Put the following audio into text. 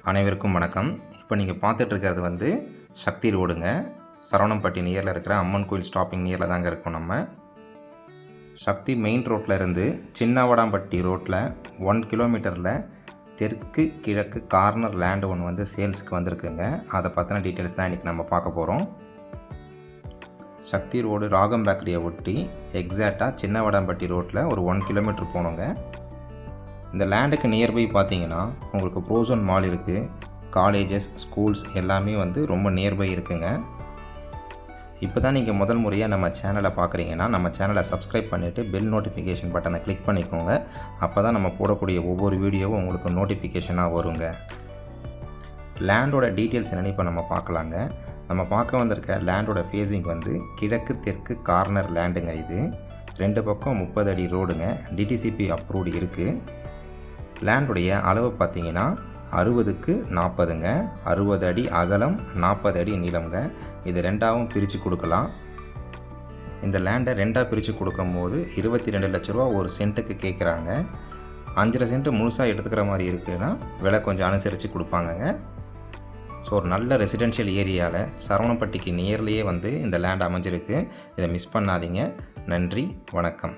அனைவருக்கும் வணக்கம். இப்போ நீங்கள் பார்த்துட்ருக்கிறது வந்து சக்தி ரோடுங்க. சரவணம்பட்டி நியரில் இருக்கிற அம்மன் கோயில் ஸ்டாப்பிங் நியரில் தாங்க இருக்கோம். நம்ம சக்தி மெயின் ரோட்டில் இருந்து சின்னவடாம்பட்டி ரோட்டில் 1 கிலோமீட்டரில் தெற்கு கிழக்கு கார்னர் லேண்டு ஒன்று வந்து சேல்ஸுக்கு வந்திருக்குங்க. அதை பற்றின டீட்டெயில்ஸ் தான் இன்றைக்கி நம்ம பார்க்க போகிறோம். சக்தி ரோடு ராகம் பேக்கரியை ஒட்டி எக்ஸாக்டாக சின்னவடாம்பட்டி ரோட்டில் ஒரு 1 கிலோமீட்டர் போனோங்க. இந்த லேண்டுக்கு நியர்பை பார்த்தீங்கன்னா உங்களுக்கு ப்ரோசோன் மால் இருக்குது, காலேஜஸ், ஸ்கூல்ஸ் எல்லாமே வந்து ரொம்ப நியர்பை இருக்குங்க. இப்போ தான் நீங்கள் முதல் முறையாக நம்ம சேனலை பார்க்குறீங்கன்னா நம்ம சேனலை சப்ஸ்கிரைப் பண்ணிவிட்டு பெல் நோட்டிஃபிகேஷன் பட்டனை கிளிக் பண்ணிக்கோங்க. அப்போ தான் நம்ம போடக்கூடிய ஒவ்வொரு வீடியோவும் உங்களுக்கு நோட்டிஃபிகேஷனாக வருங்க. லேண்டோட டீட்டெயில்ஸ் என்னென்னு இப்போ நம்ம பார்க்கலாங்க. நம்ம பார்க்க வந்திருக்க லேண்டோட ஃபேஸிங் வந்து கிழக்கு தெற்கு கார்னர் லேண்டுங்க. இது 2 பக்கம் 30 அடி ரோடுங்க. டிடிசிபி அப்ரூவ்டு இருக்குது. லேண்டுடைய அளவு பார்த்தீங்கன்னா 60க்கு 40ங்க. 60 அடி அகலம், 40 அடி நீளம்ங்க. இது ரெண்டாகவும் பிரித்து கொடுக்கலாம். இந்த லேண்டை ரெண்டாக பிரித்து கொடுக்கும்போது 22 லட்ச ரூபா ஒரு சென்ட்டுக்கு கேட்குறாங்க. 5 சென்ட்டு முழுசாக எடுத்துக்கிற மாதிரி இருக்குன்னா விலை கொஞ்சம் அனுசரித்து கொடுப்பாங்கங்க. ஸோ ஒரு நல்ல ரெசிடென்ஷியல் ஏரியாவில் சரவணம்பட்டிக்கு நியர்லேயே வந்து இந்த லேண்ட் அமைஞ்சிருக்கு. இதை மிஸ் பண்ணாதீங்க. நன்றி, வணக்கம்.